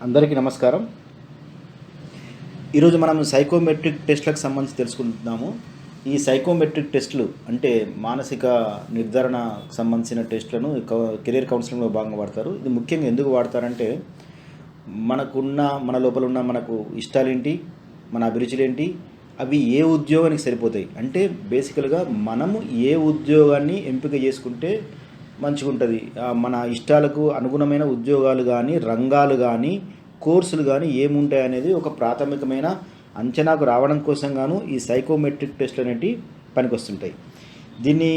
అందరికీ నమస్కారం. ఈరోజు మనం సైకోమెట్రిక్ టెస్ట్‌లకు సంబంధించి తెలుసుకుంటున్నాము. ఈ సైకోమెట్రిక్ టెస్ట్‌లు అంటే మానసిక నిర్ధారణకు సంబంధించిన టెస్ట్‌లను కెరీర్ కౌన్సిలింగ్‌లో భాగంగా వాడతారు. ఇది ముఖ్యంగా ఎందుకు వాడతారంటే మన లోపల ఉన్న మనకు ఇష్టాలేంటి, మన అభిరుచులేంటి, అవి ఏ ఉద్యోగానికి సరిపోతాయి. అంటే బేసికల్‌గా మనము ఏ ఉద్యోగాన్ని ఎంపిక చేసుకుంటే మంచిగుంటది. మన ఇష్టాలకు అనుగుణమైన ఉద్యోగాలు గానీ, రంగాలు గానీ, కోర్సులు గానీ ఏముంటాయనేది ఒక ప్రాథమికమైన అంచనాకు రావడం కోసం గాను ఈ సైకోమెట్రిక్ టెస్ట్‌లనేటివి పనికొస్తుంటాయి. దీన్ని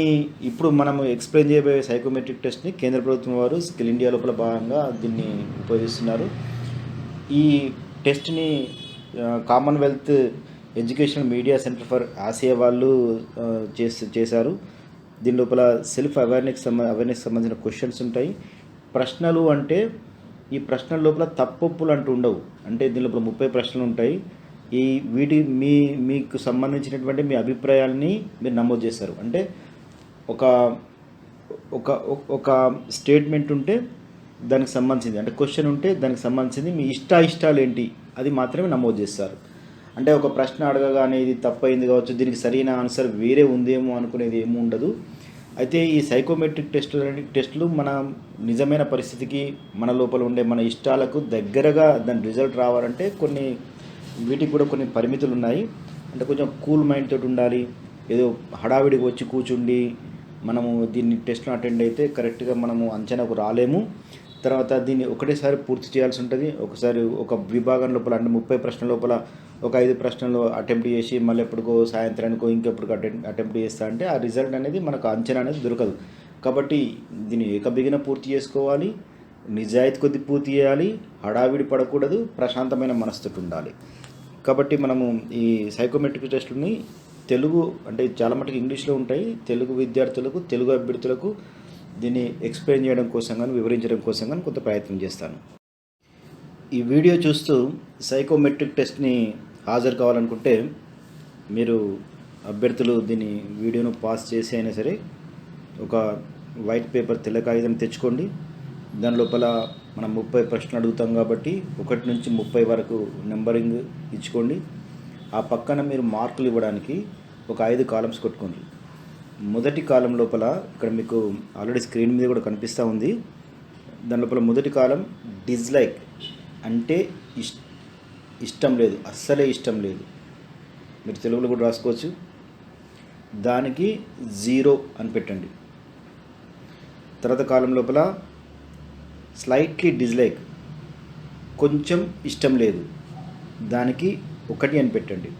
ఇప్పుడు మనము ఎక్స్‌ప్లెయిన్ చేయబోయే సైకోమెట్రిక్ టెస్ట్‌ని కేంద్ర ప్రభుత్వం వారు స్కిల్ ఇండియా లోపల భాగంగా దీన్ని ఉపయోగిస్తున్నారు. ఈ టెస్ట్‌ని Commonwealth Educational Media Centre for Asia వాళ్ళు చేశారు. దీని లోపల సెల్ఫ్ అవేర్నెస్ సంబంధించిన క్వశ్చన్స్ ఉంటాయి. ప్రశ్నలు అంటే ఈ ప్రశ్నల లోపల తప్పొప్పులు అంటూ ఉండవు. అంటే దీని లోపల 30 ప్రశ్నలు ఉంటాయి. మీకు సంబంధించినటువంటి మీ అభిప్రాయాల్ని మీరు నమోదు చేస్తారు. అంటే ఒక ఒక ఒక స్టేట్మెంట్ ఉంటే దానికి సంబంధించింది, అంటే క్వశ్చన్ ఉంటే దానికి సంబంధించింది మీ ఇష్టాలు ఏంటి అది మాత్రమే నమోదు చేస్తారు. అంటే ఒక ప్రశ్న అడగగానే ఇది తప్పైంది కావచ్చు, దీనికి సరైన ఆన్సర్ వేరే ఉందేమో అనుకునేది ఏమీ ఉండదు. అయితే ఈ సైకోమెట్రిక్ టెస్టులు మన నిజమైన పరిస్థితికి, మన లోపల ఉండే మన ఇష్టాలకు దగ్గరగా దాని రిజల్ట్ రావాలంటే వీటికి కూడా కొన్ని పరిమితులు ఉన్నాయి. అంటే కొంచెం కూల్ మైండ్ తోటి ఉండాలి. ఏదో హడావిడికి వచ్చి కూర్చుండి మనము దీన్ని టెస్ట్ను అటెండ్ అయితే కరెక్ట్గా మనము అంచనాకు రాలేము. తర్వాత దీన్ని ఒకటేసారి పూర్తి చేయాల్సి ఉంటుంది. ఒకసారి ఒక విభాగం లోపల అంటే 30 ప్రశ్నల లోపల ఒక 5 ప్రశ్నలు అటెంప్ట్ చేసి మళ్ళీ ఎప్పటికో సాయంత్రానికో ఇంకెప్పటికో అటెంప్ట్ చేస్తా అంటే ఆ రిజల్ట్ అనేది మనకు అంచనా అనేది దొరకదు. కాబట్టి దీన్ని ఏకబిగిన పూర్తి చేసుకోవాలి, నిజాయితీ కొద్ది పూర్తి చేయాలి, హడావిడి పడకూడదు, ప్రశాంతమైన మనస్తోటి ఉండాలి. కాబట్టి మనము ఈ సైకోమెట్రిక్ టెస్టులని తెలుగు అంటే చాలా మటుకు ఇంగ్లీష్లో ఉంటాయి. తెలుగు విద్యార్థులకు, తెలుగు అభ్యర్థులకు దీన్ని ఎక్స్ప్లెయిన్ చేయడం కోసం కానీ, వివరించడం కోసం కానీ కొంత ప్రయత్నం చేస్తాను. ఈ వీడియో చూస్తూ సైకోమెట్రిక్ టెస్ట్ని హాజరు కావాలనుకుంటే మీరు అభ్యర్థులు దీన్ని వీడియోను పాస్ చేసి అయినా సరే ఒక వైట్ పేపర్ తెల్ల కాగితం తెచ్చుకోండి. దాని లోపల మనం 30 ప్రశ్నలు అడుగుతాం కాబట్టి 1 నుంచి 30 వరకు నెంబరింగ్ ఇచ్చుకోండి. ఆ పక్కన మీరు మార్కులు ఇవ్వడానికి ఒక 5 కాలమ్స్ కొట్టుకోండి. మొదటి కాలం లోపల ఇక్కడ మీకు ఆల్రెడీ స్క్రీన్ మీద కూడా కనిపిస్తూ ఉంది. దాని లోపల మొదటి కాలం డిస్లైక్ అంటే ఇష్టం లేదు, అస్సలే ఇష్టం లేదు. మీరు తెలుగులో కూడా రాసుకోవచ్చు. దానికి 0 అని పెట్టండి. తర్వాత కాలం లోపల స్లైట్లీ డిస్లైక్, కొంచెం ఇష్టం లేదు, దానికి 1 అని పెట్టండి.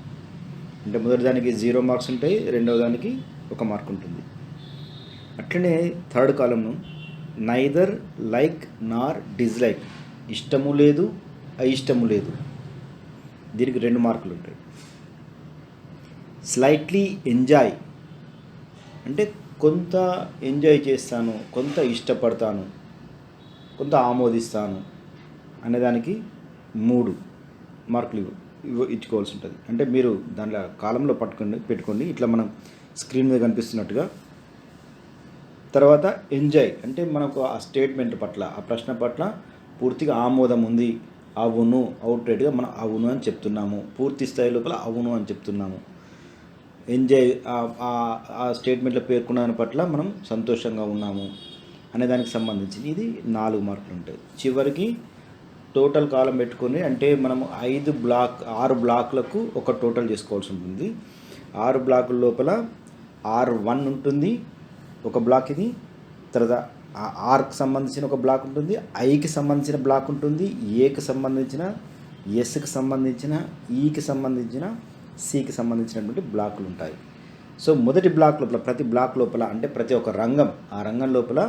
అంటే మొదటి దానికి 0 మార్క్స్ ఉంటాయి, రెండవ దానికి 1 మార్క్ ఉంటుంది. అట్లనే థర్డ్ కాలంను నైదర్ లైక్ నార్ డిస్లైక్, ఇష్టము లేదు, అయిష్టము లేదు, దీనికి 2 మార్కులు ఉంటాయి. స్లైట్లీ ఎంజాయ్ అంటే కొంత ఎంజాయ్ చేస్తాను, కొంత ఇష్టపడతాను, కొంత ఆమోదిస్తాను అనేదానికి 3 మార్కులు ఇచ్చుకోవాల్సి ఉంటుంది. అంటే మీరు దాంట్లో కాలంలో పెట్టుకోండి ఇట్లా మనం స్క్రీన్ మీద కనిపిస్తున్నట్టుగా. తర్వాత ఎంజాయ్ అంటే మనకు ఆ స్టేట్మెంట్ పట్ల, ఆ ప్రశ్న పట్ల పూర్తిగా ఆమోదం ఉంది, అవును, అవుట్రైట్గా మనం అవును అని చెప్తున్నాము, పూర్తి స్థాయి లోపల అవును అని చెప్తున్నాము. ఎంజాయ్ ఆ స్టేట్మెంట్లో పేర్కొన్న దాని పట్ల మనం సంతోషంగా ఉన్నాము అనే దానికి సంబంధించి ఇది 4 మార్కులు ఉంటాయి. చివరికి టోటల్ కాలం పెట్టుకొని అంటే మనము 6 బ్లాక్లకు ఒక టోటల్ చేసుకోవాల్సి ఉంటుంది. 6 బ్లాకుల లోపల R1 ఉంటుంది ఒక బ్లాక్, ఇది తర్వాత ఆర్కి సంబంధించిన ఒక బ్లాక్ ఉంటుంది, ఐకి సంబంధించిన బ్లాక్ ఉంటుంది, ఏకి సంబంధించిన, ఎస్కి సంబంధించిన, ఈకి సంబంధించిన, సికి సంబంధించినటువంటి బ్లాకులు ఉంటాయి. సో మొదటి బ్లాక్ లోపల ప్రతి బ్లాక్ లోపల అంటే ప్రతి ఒక్క రంగం, ఆ రంగం లోపల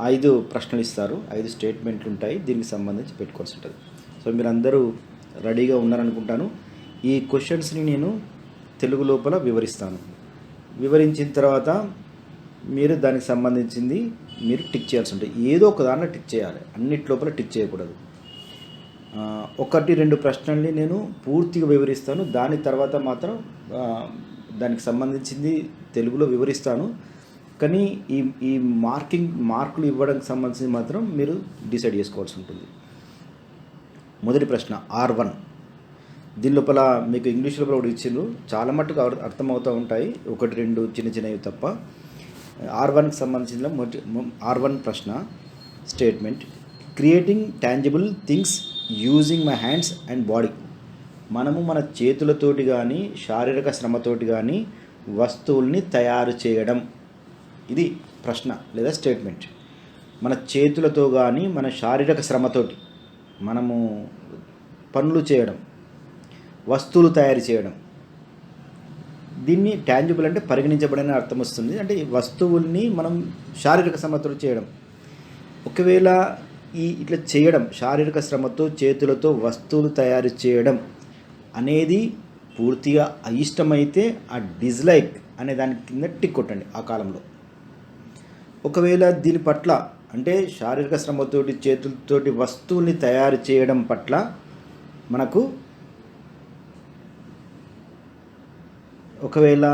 5 ప్రశ్నలు ఇస్తారు, 5 స్టేట్మెంట్లు ఉంటాయి, దీనికి సంబంధించి పెట్టుకోవాల్సి ఉంటుంది. సో మీరు అందరూ రెడీగా ఉన్నారనుకుంటాను. ఈ క్వశ్చన్స్ని నేను తెలుగు లోపల వివరిస్తాను. వివరించిన తర్వాత మీరు దానికి సంబంధించింది మీరు టిక్ చేయాల్సి ఉంటుంది. ఏదో ఒక దాంట్లో టిక్ చేయాలి, అన్నిటి లోపల టిక్ చేయకూడదు. 1-2 ప్రశ్నల్ని నేను పూర్తిగా వివరిస్తాను, దాని తర్వాత మాత్రం దానికి సంబంధించింది తెలుగులో వివరిస్తాను. కానీ ఈ మార్కులు ఇవ్వడానికి సంబంధించి మాత్రం మీరు డిసైడ్ చేసుకోవాల్సి ఉంటుంది. మొదటి ప్రశ్న R1. దీని లోపల మీకు ఇంగ్లీష్ లోపల ఒకటి ఇచ్చిండ్రు, చాలా మట్టుకు అర్థమవుతూ ఉంటాయి, ఒకటి రెండు చిన్నవి తప్ప. R1కి సంబంధించిన R1 ప్రశ్న statement, creating tangible things using my hands and body. మనము మన చేతులతోటి కానీ శారీరక శ్రమతోటి కానీ వస్తువుల్ని తయారు చేయడం, ఇది ప్రశ్న లేదా స్టేట్మెంట్. మన చేతులతో కానీ మన శారీరక శ్రమతోటి మనము పనులు చేయడం, వస్తువులు తయారు చేయడం, దీన్ని టాంజిబుల్ అంటే పరిగణించబడని అర్థం వస్తుంది. అంటే ఈ వస్తువుల్ని మనం శారీరక శ్రమతో చేయడం. ఒకవేళ ఇట్లా చేయడం, శారీరక శ్రమతో చేతులతో వస్తువులు తయారు చేయడం అనేది పూర్తిగా అయిష్టమైతే ఆ డిస్లైక్ అనే దాని కింద టిక్ కొట్టండి ఆ కాలంలో. ఒకవేళ దీని పట్ల అంటే శారీరక శ్రమతోటి చేతులతోటి వస్తువుల్ని తయారు చేయడం పట్ల మనకు ఒకవేళ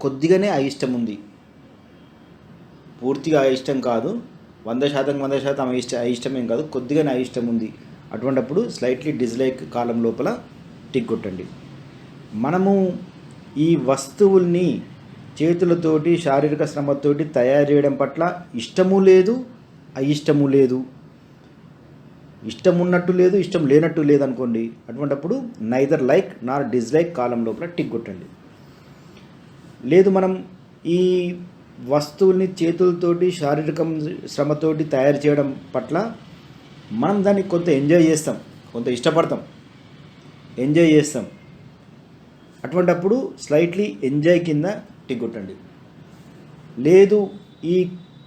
కొద్దిగానే అయిష్టం ఉంది, పూర్తిగా అయిష్టం కాదు, 100% అయిష్టమేం కాదు, కొద్దిగానే అయిష్టం ఉంది, అటువంటప్పుడు స్లైట్లీ డిస్లైక్ కాలం లోపల టిక్ కొట్టండి. మనము ఈ వస్తువుల్ని చేతులతోటి శారీరక శ్రమతోటి తయారు చేయడం పట్ల ఇష్టము లేదు, అయిష్టము లేదు, ఇష్టం ఉన్నట్టు లేదు, ఇష్టం లేనట్టు లేదు అనుకోండి, అటువంటప్పుడు నైదర్ లైక్ నార్ డిస్లైక్ కాలం లోపల టిక్ కొట్టండి. లేదు మనం ఈ వస్తువుల్ని చేతులతోటి శారీరక శ్రమతోటి తయారు చేయడం పట్ల మనం దాన్ని కొంత ఎంజాయ్ చేస్తాం, కొంత ఇష్టపడతాం, ఎంజాయ్ చేస్తాం, అటువంటప్పుడు స్లైట్లీ ఎంజాయ్ కింద టిక్ కొట్టండి. లేదు ఈ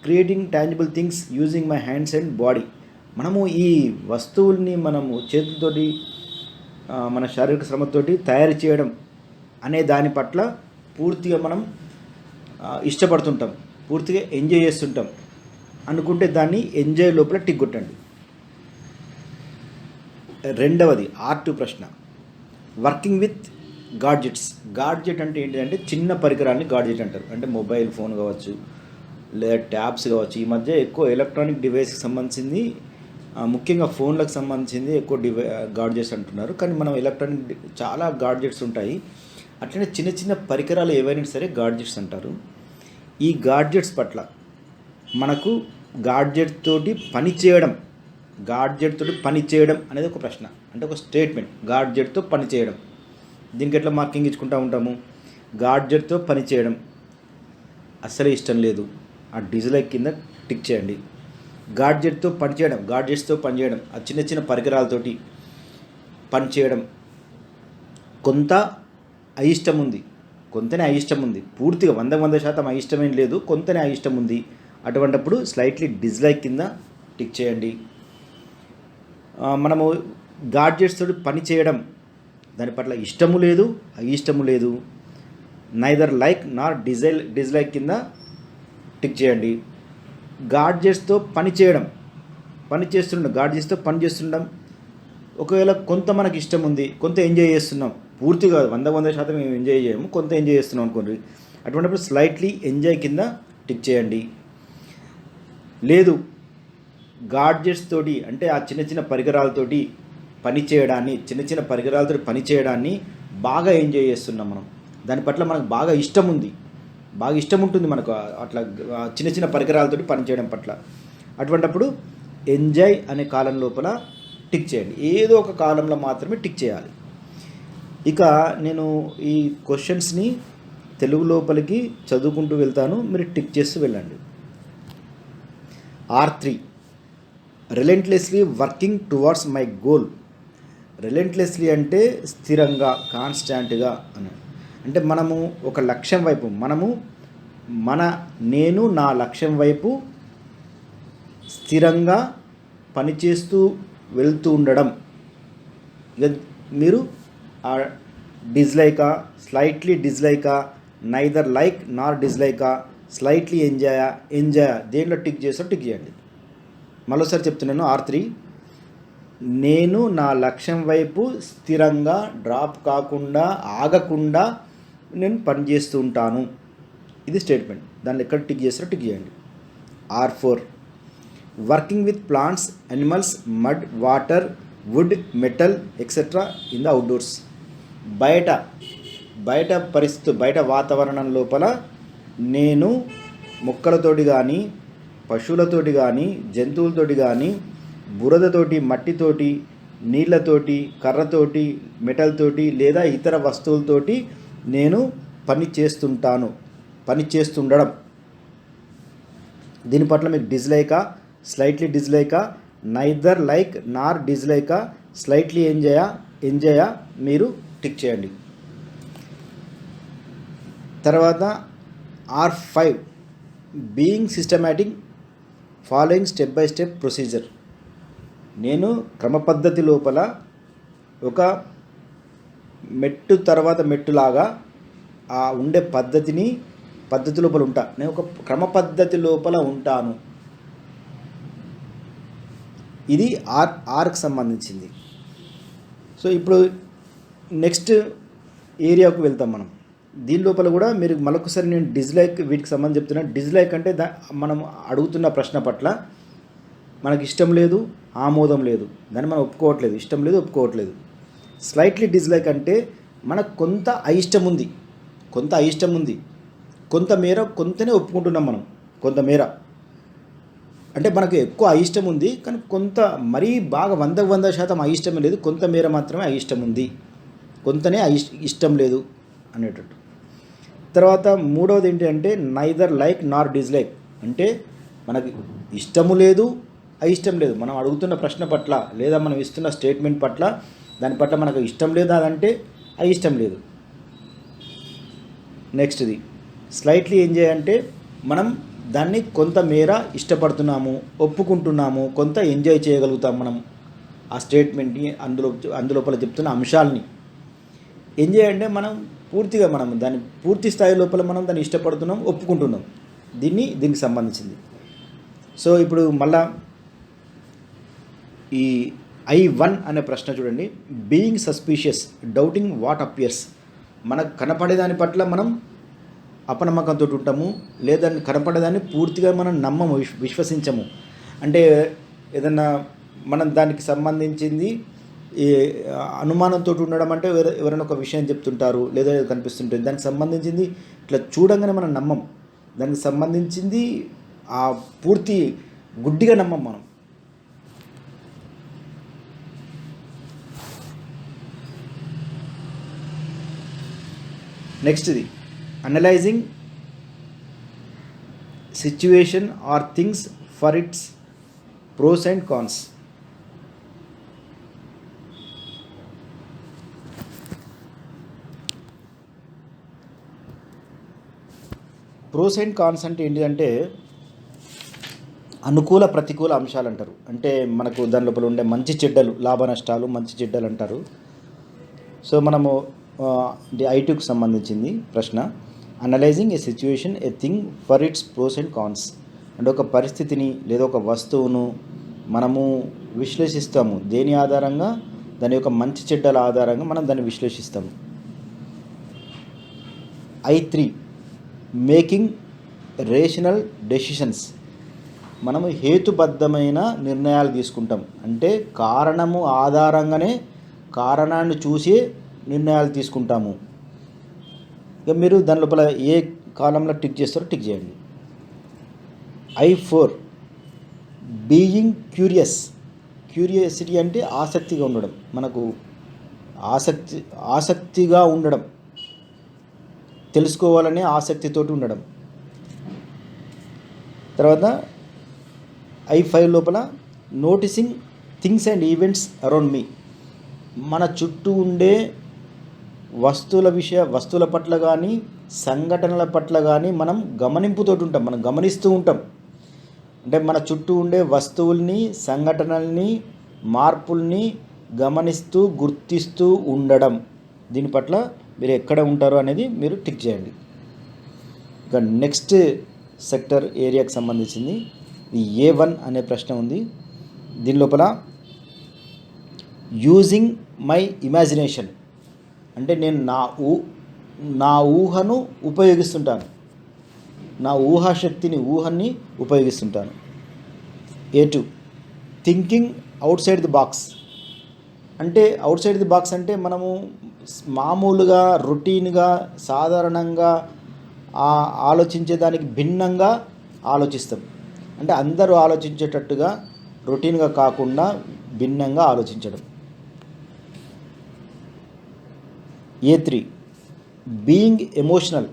creating tangible things using my hands and body, మనము ఈ వస్తువుల్ని మనము చేతులతోటి మన శారీరక శ్రమతోటి తయారు చేయడం అనే దాని పట్ల పూర్తిగా మనం ఇష్టపడుతుంటాం, పూర్తిగా ఎంజాయ్ చేస్తుంటాం అనుకుంటే దాన్ని ఎంజాయ్ లోపల టిక్ కొట్టండి. రెండవది R2 ప్రశ్న, వర్కింగ్ విత్ గాడ్జెట్స్. గాడ్జెట్ అంటే ఏంటంటే చిన్న పరికరాన్ని గాడ్జెట్ అంటారు. అంటే మొబైల్ ఫోన్ కావచ్చు లేదా ట్యాబ్స్ కావచ్చు. ఈ మధ్య ఎక్కువ ఎలక్ట్రానిక్ డివైస్కి సంబంధించింది, ముఖ్యంగా ఫోన్లకు సంబంధించింది ఎక్కువ గాడ్జెట్స్ అంటున్నారు. కానీ మనం ఎలక్ట్రానిక్ చాలా గాడ్జెట్స్ ఉంటాయి. అట్లనే చిన్న చిన్న పరికరాలు ఏవైనా సరే గాడ్జెట్స్ అంటారు. ఈ గాడ్జెట్స్ పట్ల మనకు గాడ్జెట్ తోటి పని చేయడం అనేది ఒక ప్రశ్న, అంటే ఒక స్టేట్మెంట్. గాడ్జెట్తో పని చేయడం, దీనికి ఎట్లా మార్కింగ్ ఇచ్చుకుంటూ ఉంటాము. గాడ్జెట్తో పని చేయడం అస్సలే ఇష్టం లేదు, ఆ డిస్లైక్ కింద టిక్ చేయండి. గాడ్జెట్స్తో పనిచేయడం, ఆ చిన్న చిన్న పరికరాలతోటి పని చేయడం కొంత అయిష్టం ఉంది, కొంతనే అయిష్టం ఉంది, పూర్తిగా 100% అయిష్టమేం లేదు, కొంతనే అయిష్టం ఉంది, అటువంటప్పుడు స్లైట్లీ డిస్లైక్ కింద టిక్ చేయండి. మనము గాడ్జెట్స్ తోటి పని చేయడం దాని పట్ల ఇష్టము లేదు, అయిష్టము లేదు, నైదర్ లైక్ నార్ డిస్లైక్ కింద టిక్ చేయండి. గాడ్జెట్స్తో గాడ్జెట్స్తో పని చేస్తుండడం ఒకవేళ కొంత మనకి ఇష్టం ఉంది, కొంత ఎంజాయ్ చేస్తున్నాం, పూర్తిగా 100% మేము ఎంజాయ్ చేయము, కొంత ఎంజాయ్ చేస్తున్నాం అనుకోండి, అటువంటిప్పుడు స్లైట్లీ ఎంజాయ్ కింద టిక్ చేయండి. లేదు గాడ్జెట్స్ తోటి అంటే ఆ చిన్న చిన్న పరికరాలతోటి పని చేయడాన్ని బాగా ఎంజాయ్ చేస్తున్నాం మనం, దాని పట్ల మనకు బాగా ఇష్టం ఉంటుంది మనకు అట్లా చిన్న చిన్న పరికరాలతోటి పనిచేయడం పట్ల, అటువంటప్పుడు ఎంజాయ్ అనే కాలం లోపల టిక్ చేయండి. ఏదో ఒక కాలంలో మాత్రమే టిక్ చేయాలి. ఇక నేను ఈ క్వశ్చన్స్ని తెలుగు లోపలికి చదువుకుంటూ వెళ్తాను, మీరు టిక్ చేస్తూ వెళ్ళండి. R3, relentlessly working towards my goal. Relentlessly అంటే స్థిరంగా, కాన్స్టాంట్గా అని. అంటే మనము ఒక లక్ష్యం వైపు నేను నా లక్ష్యం వైపు స్థిరంగా పనిచేస్తూ వెళ్తూ ఉండడం. ఇక మీరు డిస్లైకా, స్లైట్లీ డిస్లైకా, నైదర్ లైక్ నార్ డిస్లైకా, స్లైట్లీ ఎంజాయ్ దేంట్లో టిక్ చేస్తారో టిక్ చేయండి. మరోసారి చెప్తున్నాను. R3, నేను నా లక్ష్యం వైపు స్థిరంగా, డ్రాప్ కాకుండా, ఆగకుండా నేను పనిచేస్తూ ఉంటాను, ఇది స్టేట్మెంట్. దాన్ని ఎక్కడ టిక్ చేస్తారో టిక్ చేయండి. R4, working with plants, animals, mud, water, wood, metal etcetera in the outdoors. బయట బయట పరిస్థితి, బయట వాతావరణం లోపల నేను మొక్కలతోటి కానీ, పశువులతోటి కానీ, జంతువులతోటి కానీ, బురదతోటి, మట్టితోటి, నీళ్ళతోటి, కర్రతోటి, మెటల్ తోటి లేదా ఇతర వస్తువులతోటి నేను పని చేస్తుండడం. దీని పట్ల మీకు డిస్లైకా, స్లైట్లీ డిస్లైకా, నైదర్ లైక్ నార్ డిస్లైకా, స్లైట్లీ ఎంజాయా మీరు టిక్ చేయండి. తర్వాత R5 being systematic, following step by step procedure. నేను క్రమ పద్ధతి లోపల ఒక మెట్టు తర్వాత మెట్టులాగా ఆ ఉండే పద్ధతి లోపల ఉంటా. నేను ఒక క్రమ పద్ధతి లోపల ఉంటాను. ఇది ఆర్కి సంబంధించింది. సో ఇప్పుడు నెక్స్ట్ ఏరియాకు వెళ్తాం మనం. దీని లోపల కూడా మీరు మరొకసారి నేను డిస్లైక్ వీటికి సంబంధించి చెప్తున్నాను. డిస్లైక్ అంటే మనం అడుగుతున్న ప్రశ్న పట్ల మనకి ఇష్టం లేదు, ఆమోదం లేదు, దాన్ని మనం ఒప్పుకోవట్లేదు, ఇష్టం లేదు, ఒప్పుకోవట్లేదు. స్లైట్లీ డిస్లైక్ అంటే మనకు కొంత అయిష్టం ఉంది, కొంతనే ఒప్పుకుంటున్నాం మనం. కొంతమేర అంటే మనకు ఎక్కువ అయిష్టం ఉంది, కానీ కొంత మరీ బాగా 100% అయిష్టమే లేదు, కొంతమేర మాత్రమే అయిష్టం ఉంది, కొంతనే ఇష్టం లేదు అనేటట్టు. తర్వాత మూడవది ఏంటి అంటే నైదర్ లైక్ నార్ డిస్లైక్. అంటే మనకి ఇష్టము లేదు, అయిష్టం లేదు. మనం అడుగుతున్న ప్రశ్న పట్ల లేదా మనం ఇస్తున్న స్టేట్మెంట్ పట్ల దాని పట్ల మనకు ఇష్టం లేదు, అదంటే అయిష్టం లేదు. నెక్స్ట్ది స్లైట్లీ ఎంజాయ్ అంటే మనం దాన్ని కొంతమేర ఇష్టపడుతున్నాము, ఒప్పుకుంటున్నాము, కొంత ఎంజాయ్ చేయగలుగుతాం మనం ఆ స్టేట్మెంట్ని, అందులోపల చెప్తున్న అంశాలని. ఎంజాయ్ అంటే మనం పూర్తిగా దాన్ని పూర్తి స్థాయి లోపల మనం దాన్ని ఇష్టపడుతున్నాం, ఒప్పుకుంటున్నాం. దీనికి సంబంధించింది. సో ఇప్పుడు మళ్ళా ఈ I1 అనే ప్రశ్న చూడండి. Being suspicious, doubting what appears. మనకు కనపడేదాని పట్ల మనం అపనమ్మకంతో ఉంటాము, లేదా కనపడేదాన్ని పూర్తిగా మనం నమ్మము, విశ్వసించము. అంటే ఏదన్నా మనం దానికి సంబంధించింది ఈ అనుమానంతో ఉండడం అంటే ఎవరైనా ఒక విషయం చెప్తుంటారు లేదా కనిపిస్తుంటుంది, దానికి సంబంధించింది ఇట్లా చూడంగానే మనం నమ్మం, దానికి సంబంధించింది ఆ పూర్తి గుడ్డిగా నమ్మం మనం. నెక్స్ట్ది analysing situation or things for its pros and cons. Pros and cons అంటే ఏంటిదంటే అనుకూల ప్రతికూల అంశాలు అంటారు. అంటే మనకు దాని లోపల ఉండే మంచి చెడ్డలు, లాభ నష్టాలు, మంచి చెడ్డలు అంటారు. సో మనము I2కి సంబంధించింది ప్రశ్న. Analysing a situation, a thing for its pros and cons. అంటే ఒక పరిస్థితిని లేదా ఒక వస్తువును మనము విశ్లేషిస్తాము. దేని ఆధారంగా? దాని యొక్క మంచి చెడ్డల ఆధారంగా మనం దాన్ని విశ్లేషిస్తాము. I3 making rational decisions. మనము హేతుబద్ధమైన నిర్ణయాలు తీసుకుంటాం. అంటే కారణము ఆధారంగానే, కారణాన్ని చూసి నిర్ణయాలు తీసుకుంటాము. ఇక మీరు దాని లోపల ఏ కాలంలో టిక్ చేస్తారో టిక్ చేయండి. I4 బీయింగ్ క్యూరియాసిటీ అంటే ఆసక్తిగా ఉండడం. మనకు ఆసక్తిగా ఉండడం, తెలుసుకోవాలనే ఆసక్తితోటి ఉండడం. తర్వాత I5 లోపల noticing things and events around me. మన చుట్టూ ఉండే వస్తువుల పట్ల కానీ, సంఘటనల పట్ల కానీ మనం గమనింపుతోటి ఉంటాం, మనం గమనిస్తూ ఉంటాం. అంటే మన చుట్టూ ఉండే వస్తువుల్ని, సంఘటనల్ని, మార్పుల్ని గమనిస్తూ, గుర్తిస్తూ ఉండడం. దీని పట్ల మీరు ఎక్కడ ఉంటారో అనేది మీరు టిక్ చేయండి. ఇక నెక్స్ట్ సెక్టర్ ఏరియాకి సంబంధించింది A1 అనే ప్రశ్న ఉంది. దీని లోపల యూజింగ్ మై ఇమాజినేషన్ అంటే నేను నా ఊహను ఉపయోగిస్తుంటాను, నా ఊహాన్ని ఉపయోగిస్తుంటాను. A2 thinking out side the box. అంటే అవుట్ సైడ్ ది బాక్స్ అంటే మనము మామూలుగా రొటీన్గా సాధారణంగా ఆలోచించే దానికి భిన్నంగా ఆలోచిస్తాం. అంటే అందరూ ఆలోచించేటట్టుగా రొటీన్గా కాకుండా భిన్నంగా ఆలోచించడం. A3 బీయింగ్ ఎమోషనల్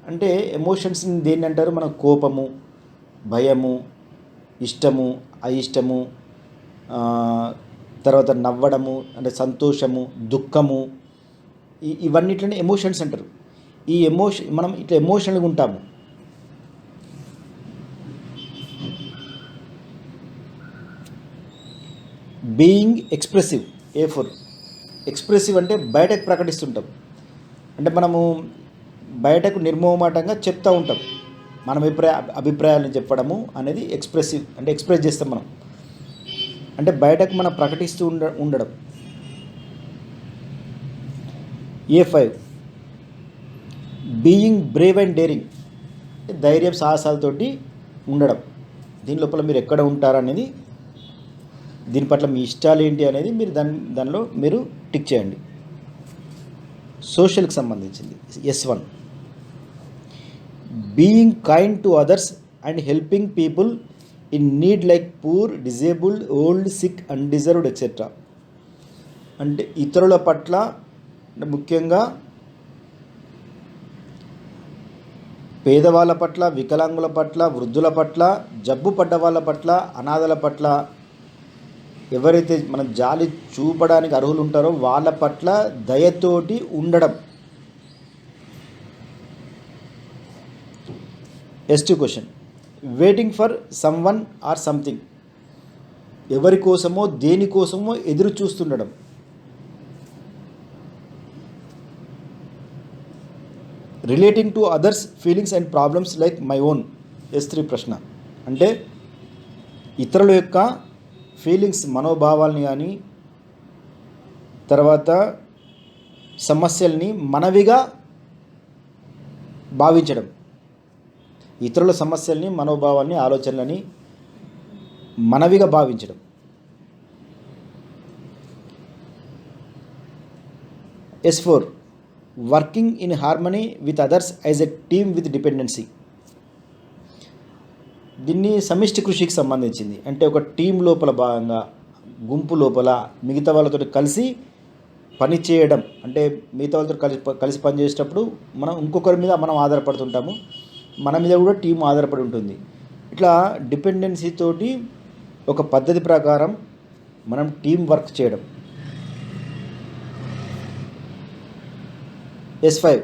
అంటే ఎమోషన్స్ని దేన్ని అంటారు? మనం కోపము, భయము, ఇష్టము, అయిష్టము, తర్వాత నవ్వడము అంటే సంతోషము, దుఃఖము, ఇవన్నిటిని ఎమోషన్స్ అంటారు. ఈ మనం ఇట్లా ఎమోషనల్గా ఉంటాము. బీయింగ్ ఎక్స్ప్రెసివ్ A4 ఎక్స్ప్రెసివ్ అంటే బయటకు ప్రకటిస్తుంటాం. అంటే మనము బయటకు నిర్మోహమాటంగా చెప్తూ ఉంటాం. మన అభిప్రాయాలను చెప్పడము అనేది ఎక్స్ప్రెసివ్ అంటే ఎక్స్ప్రెస్ చేస్తాం మనం. అంటే బయటకు మనం ప్రకటిస్తూ ఉండడం. A5 being Brave and daring ధైర్యం సాహసాలతోటి ఉండడం. దీని లోపల మీరు ఎక్కడ ఉంటారనేది, దీని పట్ల మీ ఇష్టాలు ఏంటి అనేది మీరు దానిలో మీరు టిక్ చేయండి. సోషల్కి సంబంధించింది S1 being kind to others and helping people in need like poor, disabled, old, sick, undeserved etcetera. అంటే ఇతరుల పట్ల అంటే ముఖ్యంగా పేదవాళ్ళ పట్ల, వికలాంగుల పట్ల, వృద్ధుల పట్ల, జబ్బు పడ్డ వాళ్ళ పట్ల, అనాథల పట్ల, ఎవరైతే మనం జాలి చూపడానికి అర్హులు ఉంటారో వాళ్ళ పట్ల దయతోటి ఉండడం. S2 question waiting for someone or something ఎవరి కోసమో దేనికోసమో ఎదురు చూస్తుండడం. Relating to others feelings and problems like my own. S3 ప్రశ్న అంటే ఇతరుల యొక్క ఫీలింగ్స్ మనోభావాల్ని కానీ తర్వాత సమస్యల్ని మనవిగా భావించడం. ఇతరుల సమస్యల్ని, మనోభావాల్ని, ఆలోచనలని మనవిగా భావించడం. S4 working in harmony with others as a team with dependency. దీన్ని సమిష్టి కృషికి సంబంధించింది. అంటే ఒక టీం లోపల భాగంగా, గుంపు లోపల మిగతా వాళ్ళతో కలిసి పని చేయడం. అంటే మిగతా వాళ్ళతో కలిసి పని చేసేటప్పుడు మనం ఇంకొకరి మీద మనం ఆధారపడుతుంటాము, మన మీద కూడా టీం ఆధారపడి ఉంటుంది. ఇట్లా డిపెండెన్సీ తోటి ఒక పద్ధతి ప్రకారం మనం టీం వర్క్ చేయడం. S5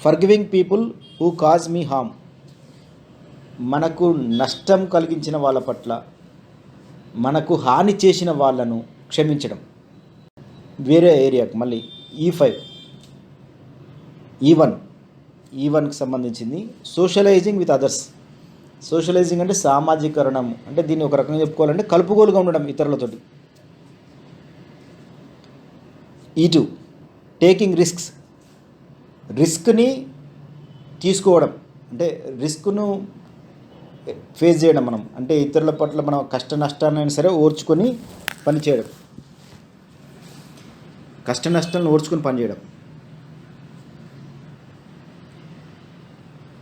forgiving people who cause me harm. మనకు నష్టం కలిగించిన వాళ్ళ పట్ల, మనకు హాని చేసిన వాళ్ళను క్షమించడం. వేరే ఏరియాకు మళ్ళీ E1కి సంబంధించింది సోషలైజింగ్ విత్ అదర్స్. సోషలైజింగ్ అంటే సామాజీకరణం. అంటే దీన్ని ఒక రకంగా చెప్పుకోవాలంటే కలుపుగోలుగా ఉండడం ఇతరులతోటి. E2 టేకింగ్ రిస్క్ని తీసుకోవడం. అంటే రిస్క్ను ఫేస్ చేయడం మనం. అంటే ఇతరుల పట్ల మనం కష్ట నష్టాన్ని సరే ఓర్చుకొని పనిచేయడం. కష్ట నష్టాలను ఓర్చుకొని పనిచేయడం.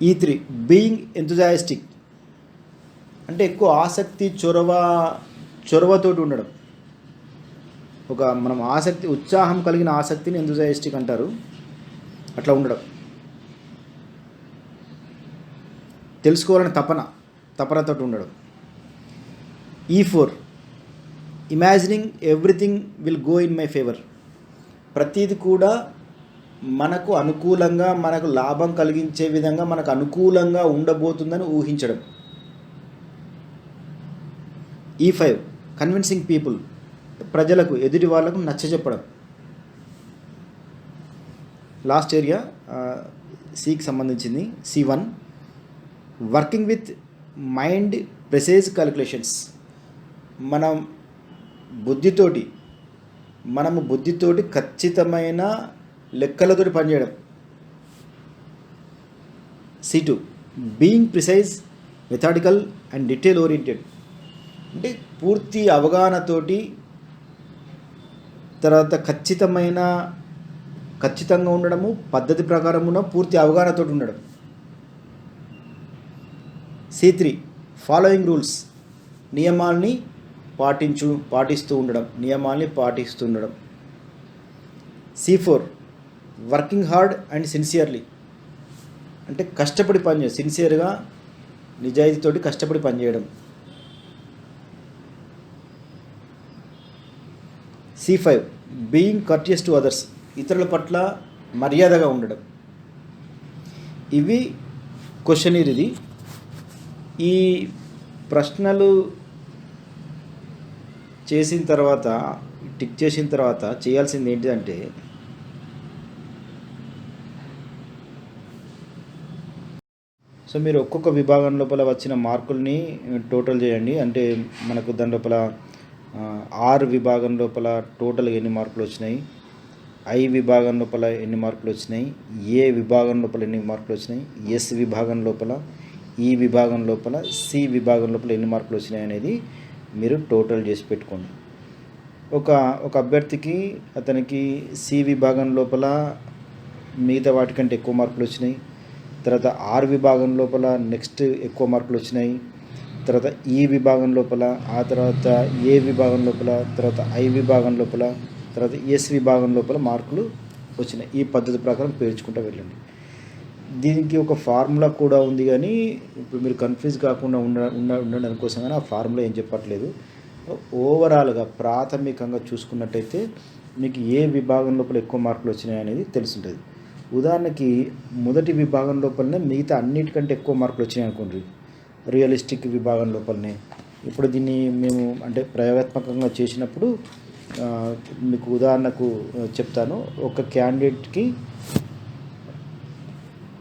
E3 being enthusiastic. అంటే ఎక్కువ ఆసక్తి, చొరవతోటి ఉండడం. ఒక మనం ఆసక్తి, ఉత్సాహం కలిగిన ఆసక్తిని ఎంథూజియాస్టిక్ అంటారు. అట్లా ఉండడం. తెలుసుకోవాలని తపనతో ఉండడం. E4 imagining everything will go in my favour. ప్రతిది కూడా మనకు అనుకూలంగా, మనకు లాభం కలిగించే విధంగా, మనకు అనుకూలంగా ఉండబోతుందని ఊహించడం. E5 convincing people. ప్రజలకు, ఎదుటి వాళ్ళకు నచ్చజెప్పడం. లాస్ట్ ఏరియా సికి సంబంధించింది C1 working with mind ప్రెసైజ్ calculations. మనము బుద్ధితోటి ఖచ్చితమైన లెక్కలతోటి పనిచేయడం. C2 being precise, methodical and detail oriented. అంటే పూర్తి అవగాహనతోటి, తర్వాత ఖచ్చితంగా ఉండడము, పద్ధతి ప్రకారం ఉండడం, పూర్తి అవగాహనతో ఉండడం. C3 ఫాలోయింగ్ రూల్స్, నియమాల్ని పాటిస్తూ ఉండడం. C4 working hard and sincerely, అంటే కష్టపడి పనిచేయడం, సిన్సియర్గా నిజాయితీతోటి కష్టపడి పనిచేయడం. C5 being courteous to others, ఇతరుల పట్ల మర్యాదగా ఉండడం. ఇవి క్వశ్చనీర్. ఇది ఈ ప్రశ్నలు చేసిన తర్వాత, టిక్ చేసిన తర్వాత చేయాల్సింది ఏంటిదంటే, సో మీరు ఒక్కొక్క విభాగం లోపల వచ్చిన మార్కుల్ని టోటల్ చేయండి. అంటే మనకు దాని లోపల R విభాగం లోపల టోటల్గా ఎన్ని మార్కులు వచ్చినాయి, I విభాగం లోపల ఎన్ని మార్కులు వచ్చినాయి, A విభాగం లోపల ఎన్ని మార్కులు వచ్చినాయి, S విభాగం లోపల, E విభాగం లోపల, C విభాగం లోపల ఎన్ని మార్కులు వచ్చినాయి అనేది మీరు టోటల్ చేసి పెట్టుకోండి. ఒక అభ్యర్థికి, అతనికి C విభాగం లోపల మిగతా వాటికంటే ఎక్కువ మార్కులు వచ్చినాయి, తర్వాత R విభాగం లోపల నెక్స్ట్ ఎక్కువ మార్కులు వచ్చినాయి, తర్వాత E విభాగం లోపల, ఆ తర్వాత A విభాగం లోపల, తర్వాత I విభాగం లోపల, తర్వాత S విభాగం లోపల మార్కులు వచ్చినాయి. ఈ పద్ధతి ప్రకారం పేర్చుకుంటూ వెళ్ళండి. దీనికి ఒక ఫార్ములా కూడా ఉంది, కానీ ఇప్పుడు మీరు కన్ఫ్యూజ్ కాకుండా ఉండడం కోసం కానీ ఆ ఫార్ములా ఏం చెప్పట్లేదు. ఓవరాల్గా ప్రాథమికంగా చూసుకున్నట్టయితే మీకు ఏ విభాగం లోపల ఎక్కువ మార్కులు వచ్చినాయి అనేది తెలుసుంటుంది. ఉదాహరణకి మొదటి విభాగం లోపలనే మిగతా అన్నిటికంటే ఎక్కువ మార్కులు వచ్చినాయి అనుకోండి, రియలిస్టిక్ విభాగం లోపలనే. ఇప్పుడు దీన్ని మేము అంటే ప్రయోగాత్మకంగా చేసినప్పుడు మీకు ఉదాహరణకు చెప్తాను. ఒక క్యాండిడేట్కి,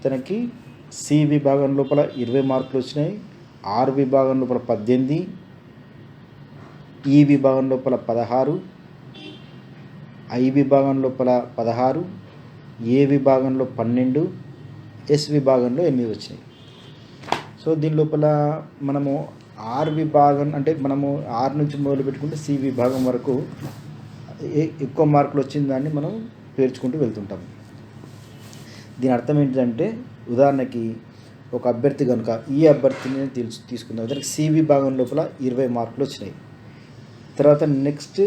తనకి C విభాగం లోపల 20 మార్కులు వచ్చినాయి, R విభాగం లోపల 18, E విభాగం లోపల 16, I విభాగం లోపల 16, A విభాగంలో 12, S విభాగంలో 8 వచ్చినాయి. సో దీని లోపల మనము R విభాగం, అంటే మనము R నుంచి మొదలు పెట్టుకుంటే C విభాగం వరకు ఎక్కువ మార్కులు వచ్చిన దాన్ని మనం పేర్చుకుంటూ వెళ్తుంటాం. దీని అర్థం ఏంటంటే, ఉదాహరణకి ఒక అభ్యర్థి కనుక ఈ అభ్యర్థిని తీసుకుందాం. అతనికి C విభాగం లోపల 20 మార్కులు వచ్చినాయి, తర్వాత నెక్స్ట్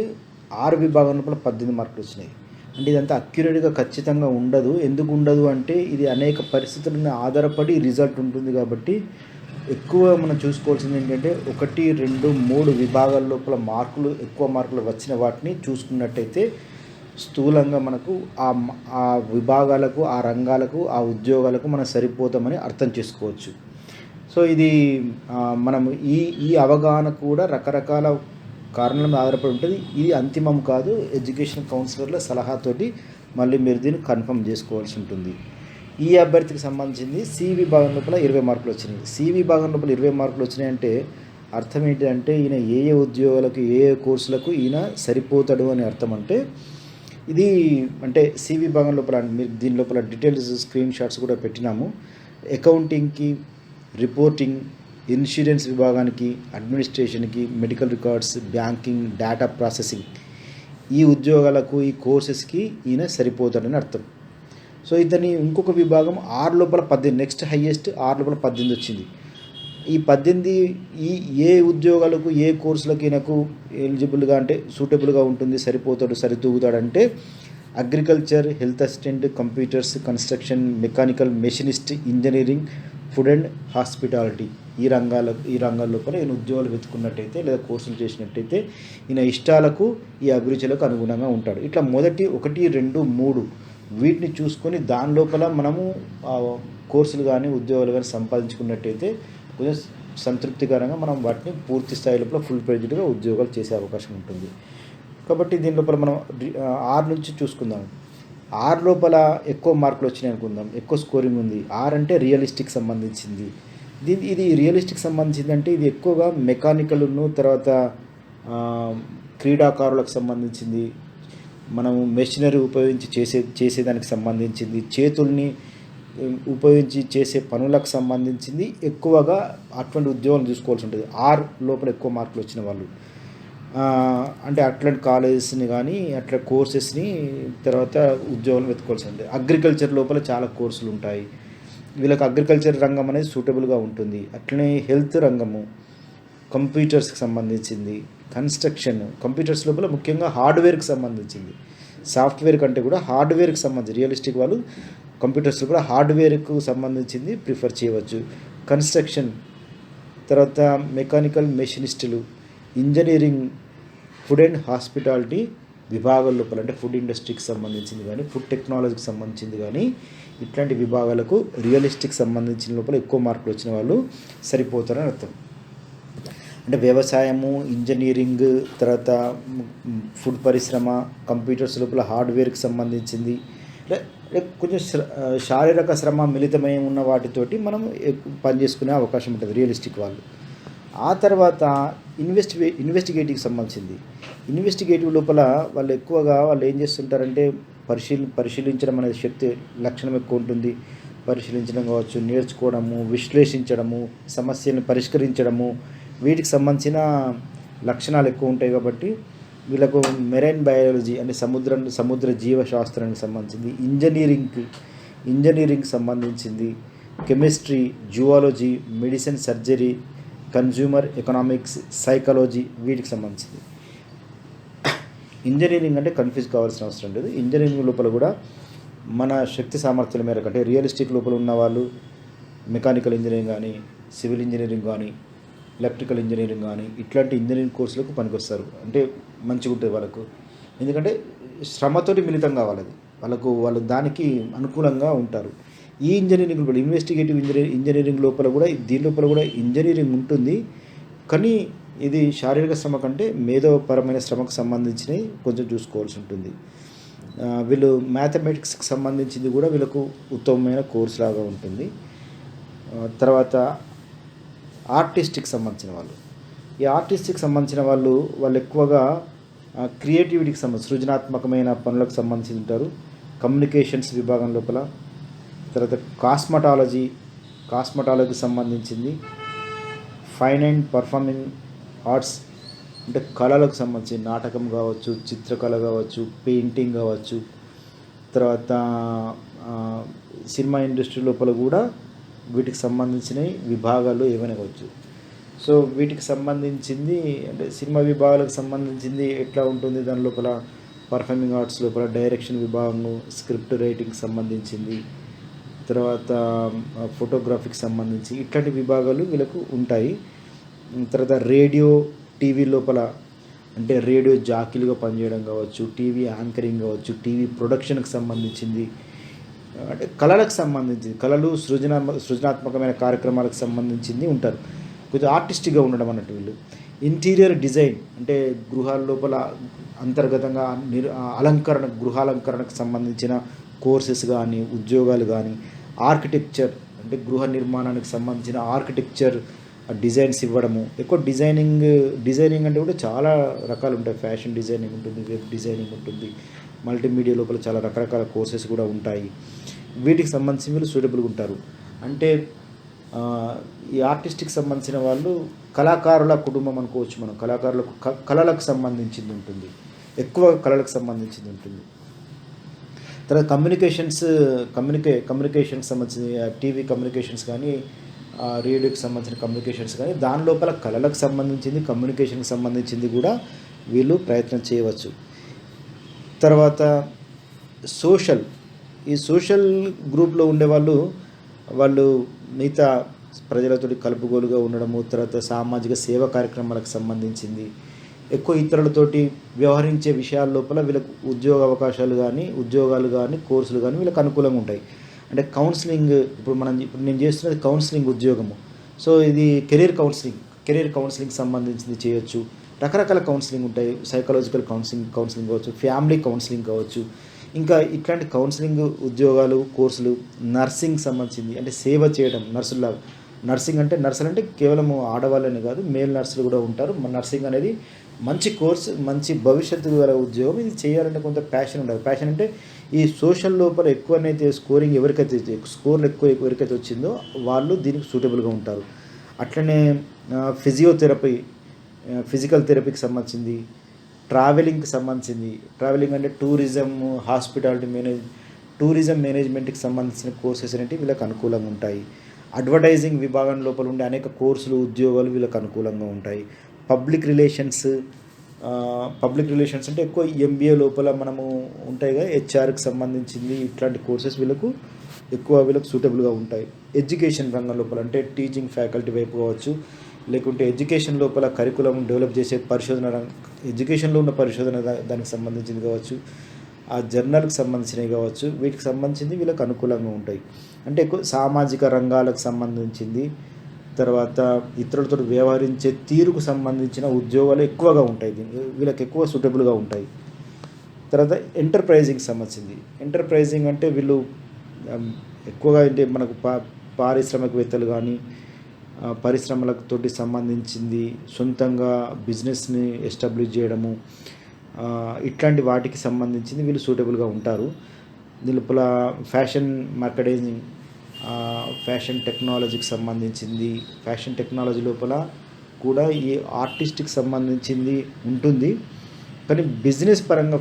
R విభాగం లోపల 18 మార్కులు వచ్చినాయి. అంటే ఇదంతా అక్యురేట్గా ఖచ్చితంగా ఉండదు. ఎందుకు ఉండదు అంటే, ఇది అనేక పరిస్థితుల మీద ఆధారపడి రిజల్ట్ ఉంటుంది. కాబట్టి ఎక్కువ మనం చూసుకోవాల్సింది ఏంటంటే, 1, 2, 3 విభాగాల లోపల ఎక్కువ మార్కులు వచ్చిన వాటిని చూసుకున్నట్టయితే స్థూలంగా మనకు ఆ విభాగాలకు, ఆ రంగాలకు, ఆ ఉద్యోగాలకు మనం సరిపోతామని అర్థం చేసుకోవచ్చు. సో ఇది మనం ఈ అవగాహన కూడా రకరకాల కారణాల మీద ఆధారపడి ఉంటుంది. ఇది అంతిమం కాదు. ఎడ్యుకేషన్ కౌన్సిలర్ల సలహాతోటి మళ్ళీ మీరు దీన్ని కన్ఫర్మ్ చేసుకోవాల్సి ఉంటుంది. ఈ అభ్యర్థికి సంబంధించింది C విభాగం లోపల 20 మార్కులు వచ్చినాయి. C విభాగం లోపల 20 మార్కులు వచ్చినాయంటే అర్థం ఏంటంటే, ఈయన ఏ ఉద్యోగాలకు, ఏ కోర్సులకు ఈయన సరిపోతాడు అని అర్థం. అంటే ఇది అంటే C విభాగం లోపల మీరు దీని లోపల డీటెయిల్స్ స్క్రీన్ షాట్స్ కూడా పెట్టినాము. అకౌంటింగ్కి, రిపోర్టింగ్, ఇన్సూరెన్స్ విభాగానికి, అడ్మినిస్ట్రేషన్కి, medical records, banking, data processing, ఈ ఉద్యోగాలకు, ఈ కోర్సెస్కి ఈయన సరిపోతాడని అర్థం. సో ఇతని ఇంకొక విభాగం R లోపల 18, నెక్స్ట్ హైయెస్ట్ R లోపల 18 వచ్చింది. ఈ 18 ఏ ఉద్యోగాలకు, ఏ కోర్సులకు ఈయనకు ఎలిజిబుల్గా, అంటే సూటబుల్గా ఉంటుంది, సరితూగుతాడంటే agriculture, health assistant, computers, construction, mechanical, machinist, engineering, food and hospitality, ఈ రంగాల లోపల ఈయన ఉద్యోగాలు వెతుకున్నట్టయితే లేదా కోర్సులు చేసినట్టయితే ఈయన ఇష్టాలకు, ఈ అభిరుచులకు అనుగుణంగా ఉంటాడు. ఇట్లా మొదటి 1, 2, 3 వీటిని చూసుకొని దాని లోపల మనము కోర్సులు కానీ, ఉద్యోగాలు కానీ సంపాదించుకున్నట్టయితే కొంచెం సంతృప్తికరంగా మనం వాటిని పూర్తి స్థాయి లోపల ఫుల్ ప్రెజెడ్గా ఉద్యోగాలు చేసే అవకాశం ఉంటుంది. కాబట్టి దీని లోపల మనం R నుంచి చూసుకుందాం. R లోపల ఎక్కువ మార్కులు వచ్చినాయి అనుకుందాం, ఎక్కువ స్కోరింగ్ ఉంది. R అంటే రియలిస్టిక్ సంబంధించింది. ఇది రియలిస్టిక్ సంబంధించింది అంటే ఇది ఎక్కువగా మెకానికల్ను, తర్వాత క్రీడాకారులకు సంబంధించింది, మనము మెషినరీ ఉపయోగించి చేసేదానికి సంబంధించింది, చేతుల్ని ఉపయోగించి చేసే పనులకు సంబంధించింది ఎక్కువగా అటువంటి ఉద్యోగం చూసుకోవాల్సి ఉంటుంది. ఆర్ లోపల ఎక్కువ మార్కులు వచ్చిన వాళ్ళు అంటే అట్లాంటి కాలేజెస్ని కానీ అట్లా కోర్సెస్ని తర్వాత ఉద్యోగం వెతుకోవాల్సి ఉంటుంది. అగ్రికల్చర్ లోపల చాలా కోర్సులు ఉంటాయి. వీళ్ళకి అగ్రికల్చర్ రంగం అనేది సూటబుల్గా ఉంటుంది. అట్లనే హెల్త్ రంగము, కంప్యూటర్స్కి సంబంధించింది, కన్స్ట్రక్షన్, కంప్యూటర్స్ లోపల ముఖ్యంగా హార్డ్వేర్కి సంబంధించింది, సాఫ్ట్వేర్ కంటే కూడా హార్డ్వేర్కి సంబంధించి రియలిస్టిక్ వాళ్ళు కంప్యూటర్స్లో కూడా హార్డ్వేర్కు సంబంధించింది ప్రిఫర్ చేయవచ్చు. కన్స్ట్రక్షన్, తర్వాత మెకానికల్ మెషినిస్టులు, ఇంజనీరింగ్, ఫుడ్ అండ్ హాస్పిటాలిటీ విభాగాల లోపల అంటే ఫుడ్ ఇండస్ట్రీకి సంబంధించింది కానీ ఫుడ్ టెక్నాలజీకి సంబంధించింది కానీ ఇట్లాంటి విభాగాలకు రియలిస్టిక్ సంబంధించిన లోపల ఎక్కువ మార్కులు వచ్చిన వాళ్ళు సరిపోతారని అర్థం. అంటే వ్యవసాయము, ఇంజనీరింగ్, తర్వాత ఫుడ్ పరిశ్రమ, కంప్యూటర్స్ లోపల హార్డ్వేర్కి సంబంధించింది కొంచెం శారీరక శ్రమ మిళితమై ఉన్న వాటితోటి మనం పని చేసుకునే అవకాశం ఉంటుంది రియలిస్టిక్ వాళ్ళు. ఆ తర్వాత ఇన్వెస్టిగేటివ్కి సంబంధించింది. ఇన్వెస్టిగేటివ్ లోపల వాళ్ళు ఎక్కువగా వాళ్ళు ఏం చేస్తుంటారంటే పరిశీలించడం అనేది శక్తి లక్షణం ఎక్కువ ఉంటుంది. పరిశీలించడం కావచ్చు, నేర్చుకోవడము, విశ్లేషించడము, సమస్యలను పరిష్కరించడము, వీటికి సంబంధించిన లక్షణాలు ఎక్కువ ఉంటాయి. కాబట్టి వీళ్ళకు మెరైన్ బయాలజీ అంటే సముద్ర జీవశాస్త్రానికి సంబంధించింది, ఇంజనీరింగ్ సంబంధించింది, chemistry, zoology, medicine, surgery, consumer economics, psychology వీటికి సంబంధించింది. ఇంజనీరింగ్ అంటే కన్ఫ్యూజ్ కావాల్సిన అవసరం లేదు. ఇంజనీరింగ్ లోపల కూడా మన శక్తి సామర్థ్యాల మేరకు అంటే రియలిస్టిక్ లోపల ఉన్న వాళ్ళు మెకానికల్ ఇంజనీరింగ్ కానీ, సివిల్ ఇంజనీరింగ్ కానీ, ఎలక్ట్రికల్ ఇంజనీరింగ్ కానీ ఇట్లాంటి ఇంజనీరింగ్ కోర్సులకు పనికొస్తారు. అంటే మంచిగా ఉంటుంది వాళ్ళకు, ఎందుకంటే శ్రమతోటి మిళితం కావాలి అది వాళ్ళు దానికి అనుకూలంగా ఉంటారు. ఈ ఇంజనీరింగ్ కూడా ఇన్వెస్టిగేటివ్ ఇంజనీరింగ్ లోపల కూడా దీని లోపల కూడా ఇంజనీరింగ్ ఉంటుంది. కానీ ఇది శారీరక శ్రమ కంటే మేధోపరమైన శ్రమకు సంబంధించినవి కొంచెం చూసుకోవాల్సి ఉంటుంది. వీళ్ళు మ్యాథమెటిక్స్కి సంబంధించింది కూడా వీళ్ళకు ఉత్తమమైన కోర్స్ లాగా ఉంటుంది. తర్వాత ఆర్టిస్ట్కి సంబంధించిన వాళ్ళు, ఈ ఆర్టిస్ట్కి సంబంధించిన వాళ్ళు ఎక్కువగా క్రియేటివిటీకి సంబంధించి సృజనాత్మకమైన పనులకు సంబంధించి ఉంటారు. కమ్యూనికేషన్స్ విభాగం లోపల, తర్వాత కాస్మెటాలజీకి సంబంధించింది, ఫైన్ అండ్ పర్ఫార్మింగ్ ఆర్ట్స్ అంటే కళలకు సంబంధించి నాటకం కావచ్చు, చిత్రకళ కావచ్చు, పెయింటింగ్ కావచ్చు, తర్వాత సినిమా ఇండస్ట్రీ లోపల కూడా వీటికి సంబంధించిన విభాగాలు ఏమైనా కావచ్చు. సో వీటికి సంబంధించింది అంటే సినిమా విభాగాలకు సంబంధించింది ఎట్లా ఉంటుంది, దాని లోపల పర్ఫార్మింగ్ ఆర్ట్స్ లోపల డైరెక్షన్ విభాగము, స్క్రిప్ట్ రైటింగ్కి సంబంధించింది, తర్వాత ఫోటోగ్రఫీకి సంబంధించి ఇట్లాంటి విభాగాలు వీళ్ళకు ఉంటాయి. తర్వాత రేడియో, టీవీ లోపల అంటే రేడియో జాకీలుగా పనిచేయడం కావచ్చు, టీవీ యాంకరింగ్ కావచ్చు, టీవీ ప్రొడక్షన్కి సంబంధించింది, అంటే కళలకు సంబంధించింది, కళలు సృజనాత్మకమైన కార్యక్రమాలకు సంబంధించింది ఉంటారు. కొంచెం ఆర్టిస్టిక్గా ఉండడం అన్నట్టు వీళ్ళు. ఇంటీరియర్ డిజైన్ అంటే గృహాల లోపల అంతర్గతంగా గృహాలంకరణకు సంబంధించిన కోర్సెస్ కానీ, ఉద్యోగాలు కానీ, ఆర్కిటెక్చర్ అంటే గృహ నిర్మాణానికి సంబంధించిన ఆర్కిటెక్చర్ డిజైన్స్ ఇవ్వడము. ఎక్కువ డిజైనింగ్ అంటే కూడా చాలా రకాలు ఉంటాయి. ఫ్యాషన్ డిజైనింగ్ ఉంటుంది, వెబ్ డిజైనింగ్ ఉంటుంది, మల్టీమీడియా లోపల చాలా రకరకాల కోర్సెస్ కూడా ఉంటాయి. వీటికి సంబంధించి వీళ్ళు సూటబుల్గా ఉంటారు. అంటే ఈ ఆర్టిస్ట్కి సంబంధించిన వాళ్ళు కళాకారుల కుటుంబం అనుకోవచ్చు మనం. కళలకు సంబంధించింది ఉంటుంది, ఎక్కువ కళలకు సంబంధించింది ఉంటుంది. తర్వాత కమ్యూనికేషన్కి సంబంధించిన టీవీ కమ్యూనికేషన్స్ కానీ, రేడియోకి సంబంధించిన కమ్యూనికేషన్స్ కానీ, దాని లోపల కళలకు సంబంధించింది, కమ్యూనికేషన్కి సంబంధించింది కూడా వీళ్ళు ప్రయత్నం చేయవచ్చు. తర్వాత ఈ సోషల్ గ్రూప్లో ఉండేవాళ్ళు మిగతా ప్రజలతో కలుపుగోలుగా ఉండడము, తర్వాత సామాజిక సేవా కార్యక్రమాలకు సంబంధించింది, ఎక్కువ ఇతరులతోటి వ్యవహరించే విషయాల లోపల వీళ్ళకు ఉద్యోగాలు కానీ కోర్సులు కానీ వీళ్ళకి అనుకూలంగా ఉంటాయి. అంటే కౌన్సిలింగ్, ఇప్పుడు నేను చేస్తున్నది కౌన్సిలింగ్ ఉద్యోగము. సో ఇది కెరీర్ కౌన్సిలింగ్ సంబంధించింది చేయొచ్చు. రకరకాల కౌన్సిలింగ్ ఉంటాయి. సైకలాజికల్ కౌన్సిలింగ్ కావచ్చు, ఫ్యామిలీ కౌన్సిలింగ్ కావచ్చు. ఇంకా ఇట్లాంటి కౌన్సిలింగ్ ఉద్యోగాలు, కోర్సులు, నర్సింగ్ సంబంధించింది అంటే సేవ చేయడం, నర్సులు అంటే కేవలం ఆడవాళ్ళని కాదు, మేల్ నర్సులు కూడా ఉంటారు. నర్సింగ్ అనేది మంచి కోర్స్, మంచి భవిష్యత్తు గల ఉద్యోగం. ఇది చేయాలంటే కొంత ప్యాషన్ ఉండాలి. ప్యాషన్ అంటే ఈ సోషల్ లోపల ఎక్కువనైతే స్కోరింగ్ స్కోర్లు ఎవరికైతే వచ్చిందో వాళ్ళు దీనికి సూటబుల్గా ఉంటారు. అట్లనే ఫిజియోథెరపీ, ఫిజికల్ థెరపీకి సంబంధించింది, ట్రావెలింగ్కి సంబంధించింది. ట్రావెలింగ్ అంటే టూరిజం మేనేజ్మెంట్కి సంబంధించిన కోర్సెస్ అనేవి వీళ్ళకి అనుకూలంగా ఉంటాయి. అడ్వర్టైజింగ్ విభాగం లోపల ఉండే అనేక కోర్సులు, ఉద్యోగాలు వీళ్ళకి అనుకూలంగా ఉంటాయి. పబ్లిక్ రిలేషన్స్ అంటే ఎక్కువ ఎంబీఏ లోపల మనము ఉంటాయి కదా, హెచ్ఆర్కి సంబంధించింది. ఇట్లాంటి కోర్సెస్ వీళ్ళకు సూటబుల్గా ఉంటాయి. ఎడ్యుకేషన్ రంగం లోపల అంటే టీచింగ్ ఫ్యాకల్టీ వైపు కావచ్చు, లేకుంటే ఎడ్యుకేషన్ లోపల కరికులం డెవలప్ చేసే ఎడ్యుకేషన్లో ఉన్న పరిశోధన దానికి సంబంధించింది కావచ్చు, ఆ జర్నల్కి సంబంధించినవి కావచ్చు, వీటికి సంబంధించింది వీళ్ళకి అనుకూలంగా ఉంటాయి. అంటే ఎక్కువ సామాజిక రంగాలకు సంబంధించింది, తర్వాత ఇతరులతో వ్యవహరించే తీరుకు సంబంధించిన ఉద్యోగాలు ఎక్కువగా ఉంటాయి. వీళ్ళకి ఎక్కువ సూటబుల్గా ఉంటాయి. తర్వాత ఎంటర్ప్రైజింగ్ సంబంధించింది. ఎంటర్ప్రైజింగ్ అంటే వీళ్ళు ఎక్కువగా అంటే మనకు పారిశ్రామికవేత్తలు కానీ పరిశ్రమలతోటి సంబంధించింది, సొంతంగా బిజినెస్ని ఎస్టాబ్లిష్ చేయడము, ఇట్లాంటి వాటికి సంబంధించింది వీళ్ళు సూటబుల్గా ఉంటారు. దీనిలోపల ఫ్యాషన్ మార్కెటింగ్, ఫ్యాషన్ టెక్నాలజీకి సంబంధించింది. ఫ్యాషన్ టెక్నాలజీ లోపల కూడా ఈ ఆర్టిస్ట్కి సంబంధించింది ఉంటుంది. కానీ బిజినెస్ పరంగా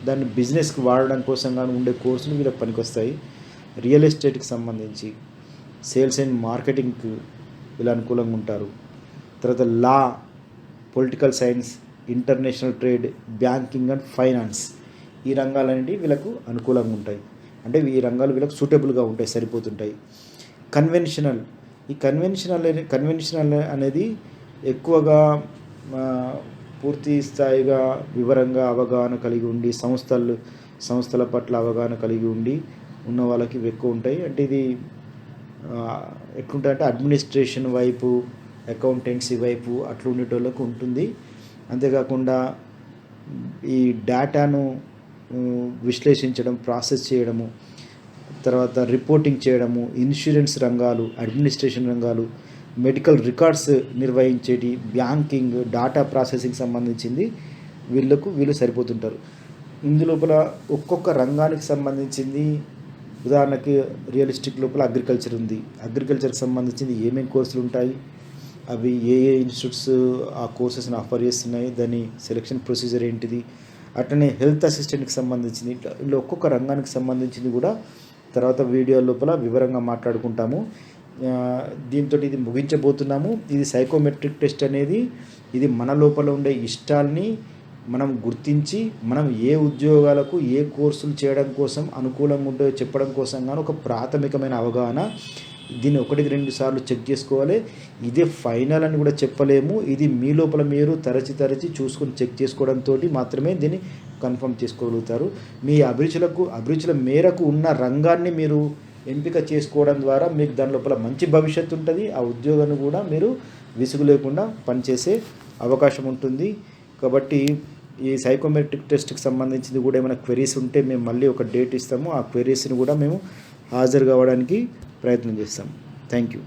దాన్ని బిజినెస్కి వాడడం కోసం కానీ ఉండే కోర్సులు వీళ్ళకి పనికొస్తాయి. రియల్ ఎస్టేట్కి సంబంధించి, సేల్స్ అండ్ మార్కెటింగ్కి వీళ్ళు అనుకూలంగా ఉంటారు. తర్వాత law, political science, international trade, banking and finance, ఈ రంగాలనేవి వీళ్ళకు అనుకూలంగా ఉంటాయి. అంటే ఈ రంగాలు వీళ్ళకి సూటబుల్గా ఉంటాయి, సరిపోతుంటాయి. కన్వెన్షనల్ అనేది ఎక్కువగా పూర్తి స్థాయిగా వివరంగా అవగాహన కలిగి ఉండి, సంస్థల పట్ల అవగాహన కలిగి ఉండి ఉన్న వాళ్ళకి ఎక్కువ ఉంటాయి. అంటే ఇది ఎట్లుంటాయంటే అడ్మినిస్ట్రేషన్ వైపు, అకౌంటెన్సీ వైపు అట్లా ఉండేటోళ్ళకు ఉంటుంది. అంతేకాకుండా ఈ డేటాను విశ్లేషించడం, ప్రాసెస్ చేయడము, తర్వాత రిపోర్టింగ్ చేయడము, ఇన్సూరెన్స్ రంగాలు, అడ్మినిస్ట్రేషన్ రంగాలు, మెడికల్ రికార్డ్స్ నిర్వహించేటి, బ్యాంకింగ్, డేటా ప్రాసెసింగ్ సంబంధించింది వీళ్ళు సరిపోతుంటారు. ఇందులోపల ఒక్కొక్క రంగానికి సంబంధించింది, ఉదాహరణకి రియలిస్టిక్ లోపల అగ్రికల్చర్ ఉంది. అగ్రికల్చర్కి సంబంధించింది ఏమేమి కోర్సులు ఉంటాయి, అవి ఏ ఇన్స్టిట్యూట్స్ ఆ కోర్సెస్ని ఆఫర్ చేస్తున్నాయి, దాని సెలెక్షన్ ప్రొసీజర్ ఏంటిది, అట్లనే హెల్త్ అసిస్టెంట్కి సంబంధించింది, ఇట్లా ఒక్కొక్క రంగానికి సంబంధించింది కూడా తర్వాత వీడియో లోపల వివరంగా మాట్లాడుకుంటాము. దీంతో ఇది ముగించబోతున్నాము. ఇది సైకోమెట్రిక్ టెస్ట్ అనేది ఇది మన లోపల ఉండే ఇష్టాల్ని మనం గుర్తించి మనం ఏ ఉద్యోగాలకు ఏ కోర్సులు చేయడం కోసం అనుకూలంగా ఉంటే చెప్పడం కోసం కానీ ఒక ప్రాథమికమైన అవగాహన. దీన్ని 1-2 సార్లు చెక్ చేసుకోవాలి. ఇదే ఫైనల్ అని కూడా చెప్పలేము. ఇది మీ లోపల మీరు తరచి చూసుకొని చెక్ చేసుకోవడంతో మాత్రమే దీన్ని కన్ఫర్మ్ చేసుకోగలుగుతారు. మీ అభిరుచుల మేరకు ఉన్న రంగాన్ని మీరు ఎంపిక చేసుకోవడం ద్వారా మీకు దాని లోపల మంచి భవిష్యత్తు ఉంటుంది. ఆ ఉద్యోగాన్ని కూడా మీరు విసుగు లేకుండా పనిచేసే అవకాశం ఉంటుంది. కాబట్టి ఈ సైకోమెట్రిక్ టెస్ట్కి సంబంధించింది కూడా ఏమైనా క్వెరీస్ ఉంటే మేము మళ్ళీ ఒక డేట్ ఇస్తాము. ఆ క్వెరీస్ని కూడా మేము హాజరు కావడానికి ప్రయత్నం చేస్తాం. Thank you.